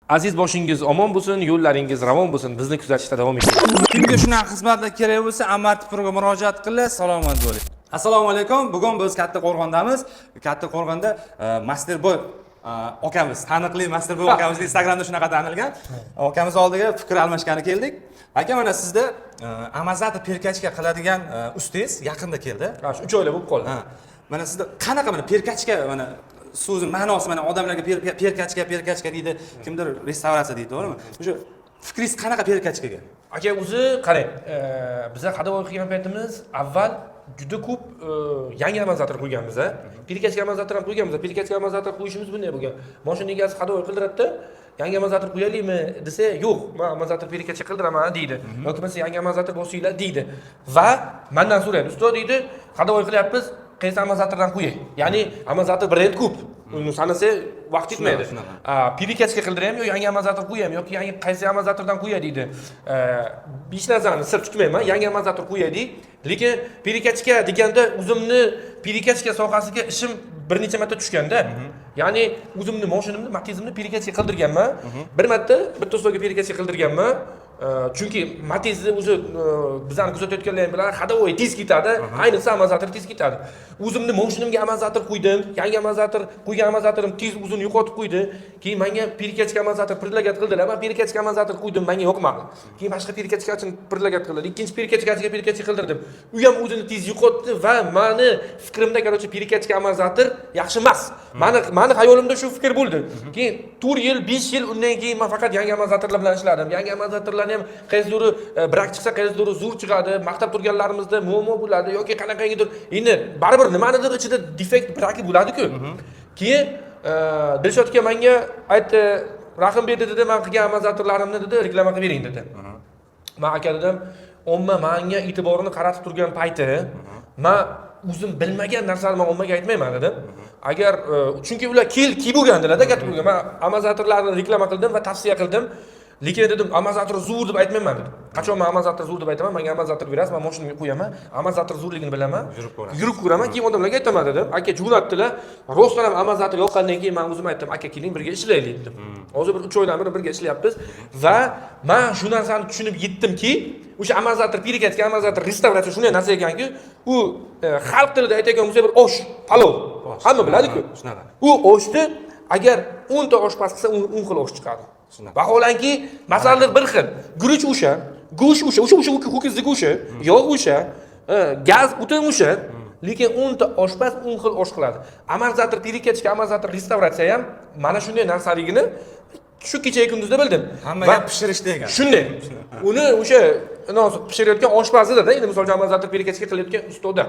Aziz boshingiz omon bo'lsin, yo'llaringiz ravon bo'lsin. Bizni kuzatishda davom eting. Kimga shunaqa xizmatlar kerak bo'lsa, Amarti Proga murojaat qilinglar. Salomat bo'ling. Assalomu alaykum. Bugun biz Kattaqo'rg'ondamiz. Kattaqo'rg'onda Masterboy akamiz, taniqli Masterboy akamiz Instagramda shunaqa tanilgan. Akamiz oldiga fikr almashgani keldik. Aka, mana sizda Amazata perkachka qiladigan ustangiz yaqinda keldi. Ha, shu 3 oylar bo'lib qoldi. Ha. Mana sizda qanaqa mana perkachka mana so'zi ma'nosi mana odamlarga perkachka deydi, kimdir restavratsiya deydi, to'g'rimi? O'sha fikringiz qanaqa perkachkaga? Aka, o'zi qarang, bizlar qadavoy qilgan paytimiz avval juda ko'p yangi amortizator qo'yganmiz. Perkachka amortizator ham qo'yganmiz. Perkachka amortizator qo'yishimiz bunday bo'lgan. Mashina egasi qadavoy qildiradida, yangi amortizator qo'yalikmi desa, yo'q, men amortizator perkachka qildiraman deydi. Yoki bo'lmasa yangi amortizator bosinglar deydi. Va mendan so'raydi, ustoz deydi, qadavoy qilyapmiz, qaysi amortizatordan qo'yay? Ya'ni amortizator brend ko'p. Uni sanasa vaqt yetmaydi. Perkachka qildiraymi yo yangi amortizator qo'yaymi yoki yangi qaysi amortizatordan qo'yay deydi. Hech narsani sir tutmayman, yangi amortizator qo'yay deydi. Lekin perkachka deganda o'zimni perkachka sohasiga ishim bir necha marta tushganda, ya'ni o'zimni mashinamni, Matizimni perkachka qildirganman. Bir marta bitta ustoga perkachka qildirganman. Chunki Matizni o'zi bizlarni kuzatayotganlar ham biladi, hadovoy tez ketadi, ayniqsa amortizator tez ketadi. O'zimni mashinamga amortizator qo'ydim, yangi amortizator qo'ygan amortizatorim tez o'zini yo'qotib qo'ydi. Keyin menga perkachka amortizator predlagat qildilar, men perkachka amortizator qo'ydim, menga yoqmadi. Keyin boshqa perkachka uchun predlagat qildilar. Ikkinchi perkachkasiga perkachka qildirdim. U ham o'zini tez yo'qotdi va meni fikrimda qarochi perkachka amortizator yaxshi emas. Meni xayolimda shu fikr bo'ldi. Keyin 4 yil, 5 yil undan keyin men faqat yangi amortizatorlar bilan ishladim. Yangi amortizatorlarni ham qaysidir brak chiqsa, qaysidir zo'r chiqadi, maqtab turganlarimizda muammo bo'ladi yoki qanaqangidir. Endi baribir nimanidir ichida defekt braki bo'ladi-ku. Keyin Dilshod aka menga aytdi, "Rahim berdi" dedi, "Men qilgan amortizatorlarimni" dedi, "reklama qilib bering" dedi. Men aka dedim, "Omma menga e'tiborini qaratib turgan payti, men o'zim bilmagan narsani men ommaga aytmayman" dedim. Agar chunki ular ki bo'lgandilar-da, katta bo'lgan. Men amortizatorlarni reklama qildim va tavsiya qildim. Lekin dedim, amortizator zo'r deb aytmayman dedim. Qachon men amortizator zo'r deb aytaman, menga amortizator berasiz, men mashinamga qo'yaman, amortizator zo'rligini bilaman, yurib ko'raman, keyin odamlarga aytaman dedim. Aka jo'natdilar. Rostdan ham amortizator yoqqandan keyin men o'zim aytdim, aka keling birga ishlaylik dedim. Hozir bir 3 oydan beri birga ishlayapmiz va men shu narsani tushunib yetdimki, o'sha amortizator perkachka amortizator restavratsiya shunday narsa ekanki, u xalq tilida aytadigan bo'lsa bir osh, palov. Hamma biladi-ku. Shunaqa. U oshni agar 10 ta oshpaz qilsa, 10 xil osh chiqadi. Vaholanki, masalan bir xil, guruch o'sha, go'sht o'sha, ho'kizni go'shti, yog' o'sha, gaz o'tin o'sha, lekin 10 ta oshpaz 10 xil osh qiladi. Amortizator perkachka amortizator restavratsiya ham mana shunday narsaligini shu kecha kunduzda bildim. Hammaga pishirish degan. Shunday. Uni o'sha pishirayotgan oshpazida, endi misol uchun amortizator perkachka qilayotgan ustoda.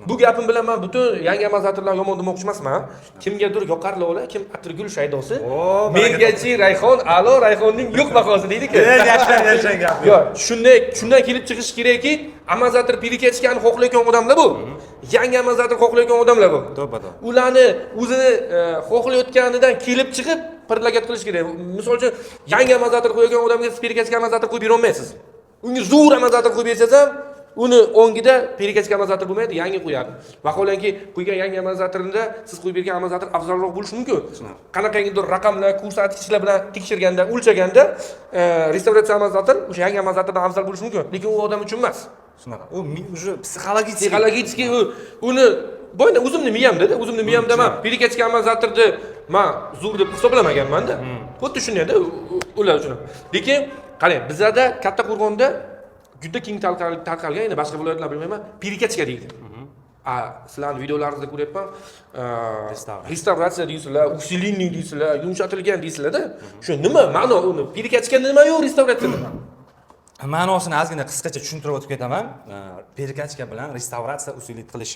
Bu gapim bilan men butun yangi amortizatorlar yomon demoqchi emasman. Kimgadir yoqarli ola, kim atirgul shaydosi. Mengachi Rayhon, a'lo Rayhonning yo'q bahosi deydi-ku. Yashan gap. Yo'q, shundan kelib chiqish kerakki, amortizator perkachkani xohlayotgan odamlar bu. Yangi amortizator xohlayotgan odamlar bu. To'g'ri. Ularni o'zini xohlayotganidan kelib chiqib predlagat qilish kerak. Misol uchun, yangi amortizator qo'ygan odamga siz perkachka amortizator qo'yib bera olmaysiz. Unga zo'r amortizator qo'yib bersangiz ham, uni o'ngida perkachka amortizator bo'lmaydi, yangi qo'yadi. Vaholanki, qo'ygan yangi amortizatorida siz qo'yib bergan amortizator afzalroq bo'lishi mumkin. Qanaqangidir raqamlar, ko'rsatkichlar bilan tekshirganda, o'lchaganda, restavratsiya amortizator o'sha yangi amortizatordan afzal bo'lishi mumkin, lekin u odam uchun emas. Shunaqa. U psixologik uni boyda o'zimni miyamda men perkachka amortizatorni men zo'r deb hisoblamaganman-da. Xuddi shunday-da ular uchun. Lekin qarang, bizlarda Kattaqo'rg'onda juda keng tarqalgan, endi boshqa viloyatlar bilmayman, perkachka deydi. Sizlarning videolaringizda ko'ryapman, restavratsiya deysizlar, usilining deysizlar, yumshatilgan deysizlar-da. Shu nima ma'no uni? Perkachka nima-yu, restavratsiya nima? ma'nosini ozgina qisqacha tushuntirib o'tib ketaman. Perkachka bilan restavratsiya usuli qilish.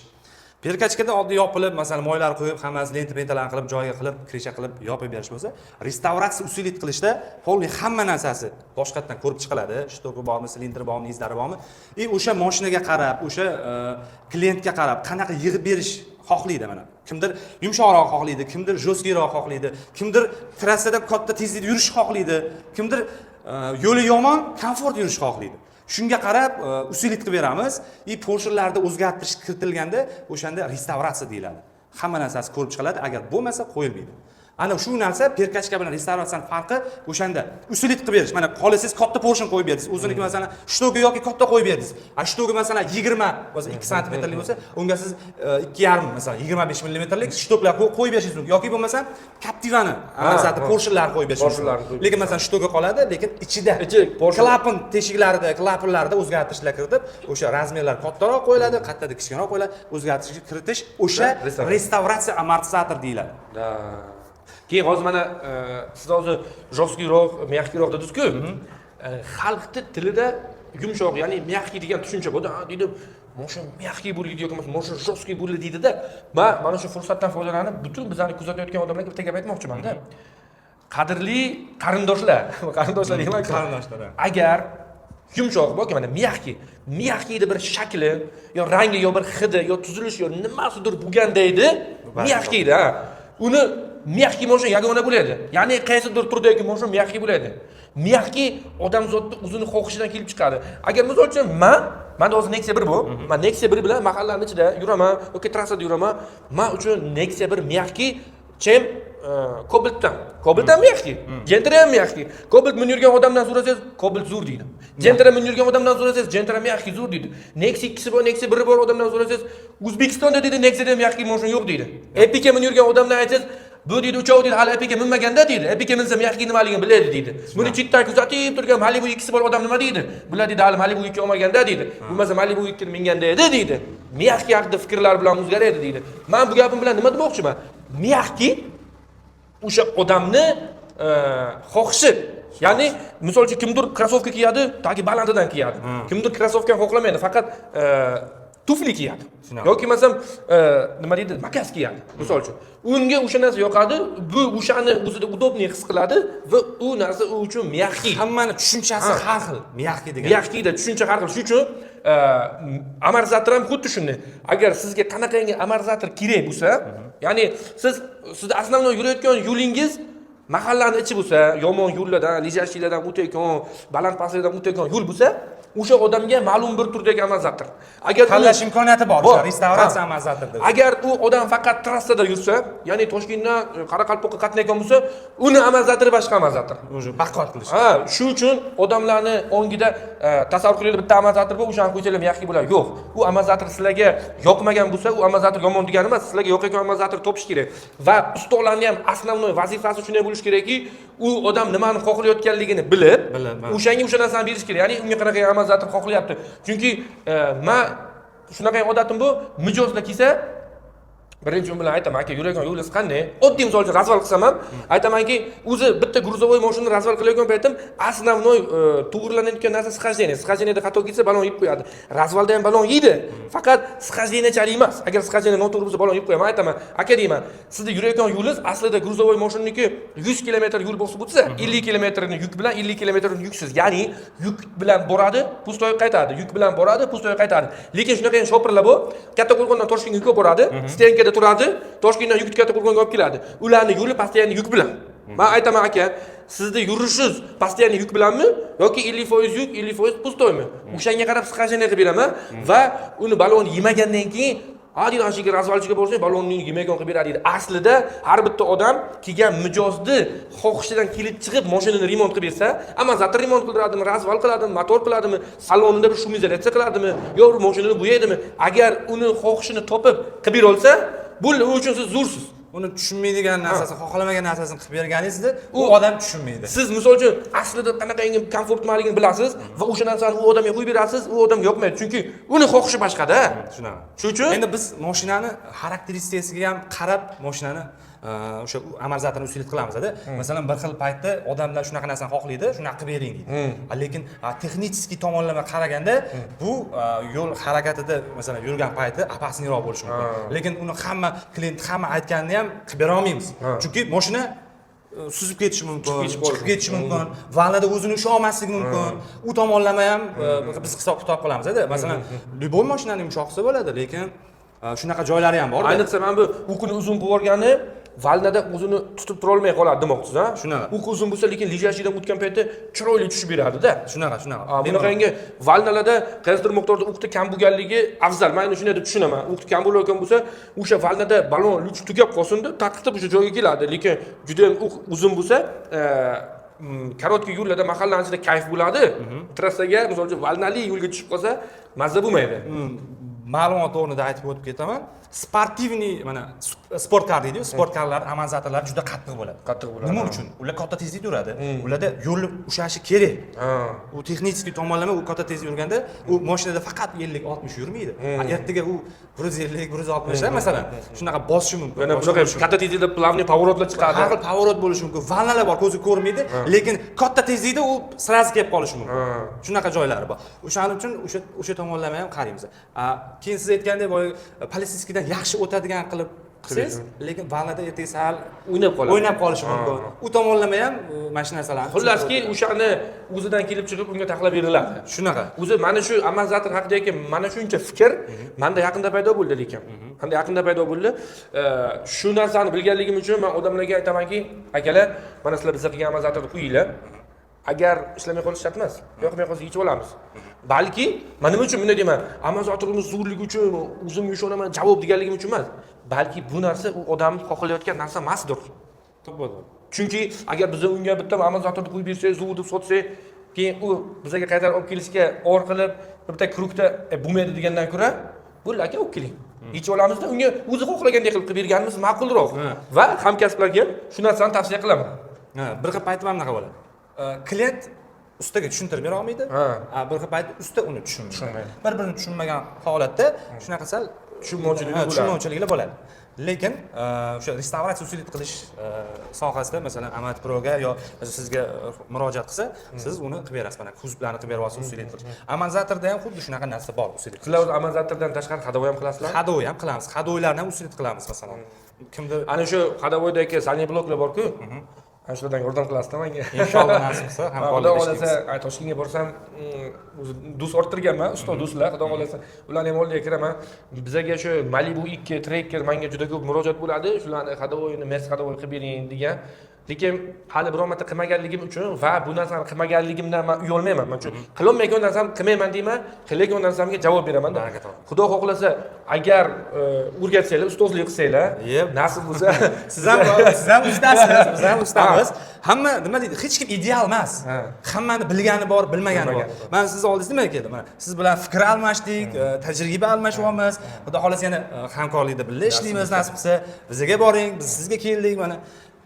Perkachkada oddiy yopilib, masalan, moylar qo'yib, hammasi lenta-pentalarni qilib, joyiga qilib, krisha qilib yopib berish bo'lsa, restavratsiya usuli qilishda polni hamma narsasi boshqatdan ko'rib chiqiladi. Shtoki bormi, silindri bormi, izlari bormi? O'sha mashinaga qarab, o'sha klientga qarab, qanaqa yig'ib berish xohlaydi mana. Kimdir yumshoqroq xohlaydi, kimdir jo'skiroq xohlaydi, kimdir trassada katta tezlikda yurish xohlaydi, kimdir yo'li yomon, komfort yurish xohlaydi. Shunga qarab usullik qilib beramiz. Porshonlarni o'zgartirish kiritilganda o'shanda restavratsiya deyiladi. Hamma narsasi ko'rib chiqiladi, agar bo'lmasa qo'yilmaydi. Ana shu narsa perkachka bilan restavratsiyani farqi o'shanda usulit qilib berish. Mana qolasiz katta portion qo'yib berdingiz. O'ziniki masalan shtogi yoki katta qo'yib berdingiz. Shtogi masalan 20 bo'lsa 2 santimetrlik bo'lsa, unga siz 2,5 masalan 25 millimetrlik shtoklar qo'yib berishingiz mumkin. Yoki bo'lmasa Captiva'ni amaliyotda portionlar qo'yib berishingiz mumkin. Lekin masalan shtogi qoladi, lekin ichida klapan teshiklarida, klapanlarda o'zgartirishlar kiritib, o'sha razmerlar kattaroq qo'yiladi, qattada kichikroq qo'yiladi, o'zgartirishga kiritish o'sha restavratsiya amortizator deyiladi. Keyin hozir mana siz hozir jostkiyroq, mягкийroq dedingiz-ku. Xalq tilida yumshoq, ya'ni mягкий degan tushuncha bor. Deydi, "Mosha mягкий bo'ladi" yoki "Mosha jostkий bo'ladi" deydi-da. Men mana shu fursatdan foydalanib, butun bizlarni kuzatayotgan odamlarga bitta gap aytmoqchiman-da. Qadrli qarindoshlar, qarindoshlar deyman, qarindoshlar. Agar yumshoq borki, mana mягкийni bir shakli, yo rangi, yo bir hidi, yo tuzilishi, yo nimasidir bo'lganda edi, mягкийda, uni mягкий moshina yagona bo'ladi. Ya'ni qaysidir turdagi moshina mягкий bo'ladi. Mягкий odamzodning o'zini xohishidan kelib chiqadi. Agar misol uchun men hozir Nexia 1 bu, men Nexia 1 bilan mahallaning ichida yuraman yoki trassada yuraman, men uchun Nexia 1 mягкий, chem Cobalt'dan mягкий, Gentra ham mягкий. Cobalt minib yurgan odamdan so'rasangiz, Cobalt zo'r deydi. Gentra minib yurgan odamdan so'rasangiz, Gentra mягкий zo'r deydi. Nexia 2 bor, Nexia 1 bor odamdan so'rasangiz, O'zbekistonda deydi Nexia'da mягкий moshina yo'q deydi. Epica minib yurgan odamdan aytsangiz, bu deydi uchoq deydi, hali Epica minmaganda deydi. Epica minsa mягкий nimaligini biladi deydi. Buni chetdan kuzatib turgan Malibu 2 bor odam nima deydi? Bular deydi, hali Malibu 2 olmaganda deydi. Bo'lmasa Malibu 2 minganda edi deydi. Mягкий haqida fikrlar bilan o'zgaradi deydi. Men bu gapim bilan nima demoqchiman? Mягкий o'sha odamni xohishi. Ya'ni misol uchun kimdir krossovka kiyadi, tagi balandidan kiyadi. Kimdir krossovkani xohlamaydi, faqat tufli kiyadi. Yoki masalan nima deydi, makas kiyadi, misol uchun. Unga o'sha narsa yoqadi, bu o'shani o'zida udobniy his qiladi va u narsa u uchun mягкий. Hammani tushunchasi har xil. Mягкий degan. Mягкийda tushuncha har xil. Shuning uchun amortizator ham xuddi shunday. Agar sizga qanaqangi amortizator kerak bo'lsa, ya'ni sizni основной yurayotgan yo'lingiz mahallani ichi bo'lsa, yomon yo'llardan, lijashliklardan o'tayotgan, baland pastlardan o'tayotgan yo'l bo'lsa, o'sha odamga ma'lum bir turdagi amortizator. Agar tanlash imkoniyati bor, restavratsiya amortizatorida. Agar u odam faqat trassada yursa, ya'ni Toshkentdan Qoraqalpoqqa qatnayotgan bo'lsa, uni amortizatori boshqa amortizator. O'sha baqot qilish. Shu uchun odamlarni ongida tasavvur qilaylik, bitta amortizator bor, o'shani qo'ysalar mягкий bo'ladi. Yo'q. U amortizator sizlarga yoqmagan bo'lsa, u amortizator yomon degani emas, sizlarga yoqayotgan amortizator topish kerak. Va ustolarning ham asosiy vazifasi shunday bo'lishi kerakki, u odam nimani xohlayotganligini bilib, o'shanga o'sha narsani berish kerak. Ya'ni unga qanaqa amortizator xohlayapti. Chunki men shunaqa odatim bu, mijozlar kelsa, birinchi bilan aytaman, aka, yuradigan yo'lingiz qanday? Oddiy misol uchun razval qilsam ham, aytamanki, o'zi bitta gruzovoy mashinani razval qilayotgan paytim, основной to'g'rilanayotgan narsa sxождение. Sxождениеda xato ketsa balon yeb qo'yadi. Razvalda ham balon yeydi. Faqat sxождениечalik emas. Agar sxождение noto'g'ri bo'lsa balon yeb qo'yaman, aytaman, aka deyman, sizni yurayotgan yo'lingiz aslida gruzovoy mashinaniki 100 km yo'l bo'lsa, 50 km ni yuk bilan, 50 km ni yuksiz. Ya'ni yuk bilan boradi, pustoy qaytadi. Yuk bilan boradi, pustoy qaytadi. Lekin shunaqa ham shopirlar bor. Katta qo'rg'ondan Toshkentga ko'p boradi. Stenkada turadi, Toshkentdan yuk katta qo'rg'onga olib keladi. Ularning yo'li постоянно yuk bilan. Men aytaman, aka, sizni yurishingiz постоянно yuk bilanmi yoki 50% yuk, 50% pustoymi? O'shanga qarab sxождение qilib beraman va uni balon yemagandan keyin Adil anshiga razvalchiga bo'lsa, balonni yemaygan qilib beradi deydi. Aslida har bitta odam kelgan mijozni xohishidan kelib chiqib, mashinani remont qilib bersa, amortizator remont qildiradimi, razval qiladimi, motor qiladimi, salonida bir shumizolyatsiya qiladimi, yo bir mashinani bo'yaydimi? Agar uni xohishini topib qilib bera olsa, bu uchun siz zo'rsiz. Uni tushunmaydigan narsasini, xohlamagan narsasini qilib berganingizda, u odam tushunmaydi. Siz misol uchun aslida qanaqangi komfort nimaligini bilasiz va o'sha narsani u odamga qo'yib berasiz, u odam yoqmaydi, chunki uni xohishi boshqa-da. Tushunaman. Shuning uchun endi biz mashinani xarakteristikasiga ham qarab mashinani o'sha amortizatorni ustilik qilamiz-da. Masalan, bir xil paytda odamlar shunaqa narsani xohlaydi, shunaqa qilib bering deydi. Lekin texnik tomonlama qaraganda bu yo'l harakatida masalan yurgan payti opasniyroq bo'lishi mumkin. Lekin uni hamma klient hamma aytganini ham qilib bera olmaymiz. Chunki mashina suzib ketishi mumkin, chiqib ketishi mumkin, valada o'zini usha olmasligi mumkin. U tomonlama ham biz hisob-kitob qilamiz-da. Masalan, любой mashinani yumshoqsa bo'ladi, lekin shunaqa joylari ham bor. Ayniqsa men bu kuni uzun qilib yuborgani valnada o'zini tutib tura olmay qoladi demoqchisiz, ha? Shunaqa. U uzun bo'lsa, lekin lijashidan o'tgan paytda chiroyli tushib beradi-da. Shunaqa. Bunaqangi valnalarda qaysidir miqdorda o'qda kam bo'lganligi afzal. Men shunday deb tushunaman. O'qda kam bo'layotgan bo'lsa, o'sha valnada balon luch tugab qolsin-da, taqqitib o'sha joyga keladi. Lekin juda ham uzun bo'lsa, korotkий yo'llarda mahalla ichida kayf bo'ladi. Trassaga, misol uchun, valnali yo'lga tushib qolsa, mazza bo'lmaydi. Ma'lumot o'rnida aytib o'tib ketaman. Sportivniy mana sport kar deydi-ku, sport karlar amortizatorlari juda qattiq bo'ladi. Qattiq bo'ladi. Nima uchun? Ular katta tezlikda yuradi. Ularda yo'lni ushlashi kerak. U texnik tomonlama u katta tezlikda yurganda, u mashinada faqat 50-60 yurmaydi. Ertaga u 150-160 masalan, shunaqa bosishi mumkin. Mana bunaqa katta tezlikda plavniy поворотlar chiqadi. Har xil поворот bo'lishi mumkin. Valnalar bor, ko'zi ko'rmaydi, lekin katta tezlikda u sraz kelib qolishi mumkin. Shunaqa joylari bor. O'shaning uchun o'sha tomonlama ham qaraymiz. Keyin siz aytgandek, boy politsiyaskidan yaxshi o'tadigan qilib qilsangiz, lekin valnada ertaga sal o'ynab qolishi mumkin. U tomonlama ham mana shu narsalarni. Xullaski, o'shani o'zidan kelib chiqib unga taxlab beriladi. Shunaqa. O'zi mana shu amortizator haqidagi mana shuncha fikr menda yaqinda paydo bo'ldi lekin. Menda yaqinda paydo bo'ldi. Shu narsani bilganligim uchun men odamlarga aytamanki, akalar, mana sizlar bizga qilgan amortizatorni qo'yinglar. Agar ishlamay qolishi shart emas. Yoqmay qolsa yechib olamiz. Balki, men nima uchun bunday deyman? Amortizatorimiz zo'rligi uchun, o'zimga ishonaman, javob deganligim uchun emas. Balki bu narsa u odamning xohlayotgan narsa emasdir. Chunki agar biz unga bitta amortizatorni qo'yib bersak, zo'r deb sotsak, keyin u bizga qaytarib olib kelishga or qilib, bitta krukda bo'lmaydi degandan ko'ra, bo'ldi aka, olib keling. Yechib olamizda, unga o'zi xohlagandek qilib berganimiz ma'qulroq. Va hamkasblarga shu narsani tavsiya qilaman. Bir xil paytim ham bunaqa bo'ladi. Klient ustiga tushuntirib bera olmaydi. Bir xil payt usta uni tushunmaydi. Bir-birini tushunmagan holatda shunaqa sal tushunmovchiliklar bo'ladi. Lekin o'sha restavratsiya usulida qilish sohasida masalan Amat Proga yo sizga murojaat qilsa, siz uni qilib berasiz. Mana kuzlarni qilib berasiz usulida qilish. Amortizatorda ham xuddi shunaqa narsa bor usulida. Sizlar o'z amortizatordan tashqari hadovoy ham qilasizlar? Hadovoy ham qilamiz. Hadovoylarni ham usulida qilamiz masalan. Kimdir ana shu hadovoydagi salniy bloklar bor-ku, ana shulardan yordam qilasizlar menga. Inshaalloh nasib qilsa hamkorlik qilamiz. Toshkentga borsam, o'zi dus orttirganman, ustoz do'stlar, xudo xolasa, ularni ham oldiga kiraman. Bizga shu Malibu 2 Tracker menga juda ko'p murojaat bo'ladi. Shularni hadovoyini, mes hadovoy qilib bering degan. Lekin hali biror marta qilmaganligim uchun va bu narsani qilmaganligimdan men uyolmayman. Men uchun qilolmayotgan narsamni qilmayman deyman, qilayotgan narsamga javob beraman. Xudo xohlasa, agar o'rgatsanglar, ustozlik qilsanglar, nasib bo'lsa, siz ham ustasiz, biz ham ustamiz. Hamma nima deydi? Hech kim ideal emas. Hammani bilgani bor, bilmagani bor. Men siz oldingizda nima keldim? Mana siz bilan fikr almashdik, tajriba almashyapmiz. Xudo xohlasa yana hamkorlikda birga ishlaymiz, nasib qilsa, bizga boring, biz sizga keldik, mana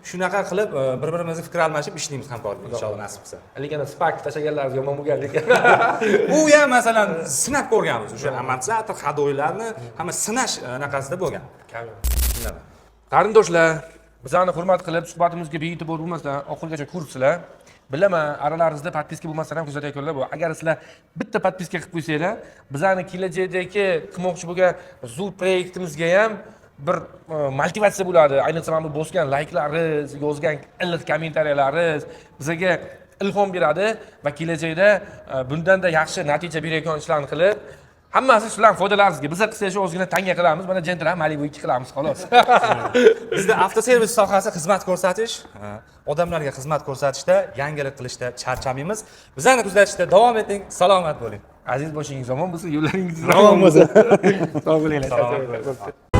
shunaqa qilib bir-birimizga fikr almashib ishlaymiz hamkorlik inshaalloh nasib qilsa. Lekin spark tashlaganlar yomon bo'lgan lekin. U ham masalan sinab ko'rganmiz. O'sha amortizator, hadoylarni hamma sinash anaqasida bo'lgan. Qarindoshlar, bizlarni hurmat qilib suhbatimizga bee'tibor bo'lmasdan oxirigacha ko'ribsizlar. Bilaman, aralaringizda podpiska bo'lmasa ham kuzatayotganlar bor. Agar sizlar bitta podpiska qilib qo'ysanglar, bizlarni kelajakdagi qilmoqchi bo'lgan zo'r proyektimizga ham bir motivatsiya bo'ladi. Ayniqsa mana bu bosgan layklaringiz, yozgan iliq kommentariyallaringiz bizga ilhom beradi va kelajakda bundan-da yaxshi natija berayotgan ishlarni qilib, hammasi sizlarning foydalaringizga. Biz qilsak shu ozgina tanga qilamiz, mana Gentra Malibu 2 qilamiz xolos. Bizda avtoservis sohasi xizmat ko'rsatish, odamlarga xizmat ko'rsatishda, yangilik qilishda charchamaymiz. Bizlarni kuzatishda davom eting, salomat bo'ling. Aziz boshingiz omon bo'lsin, yo'llaringiz omon bo'lsin. Sog' bo'linglar.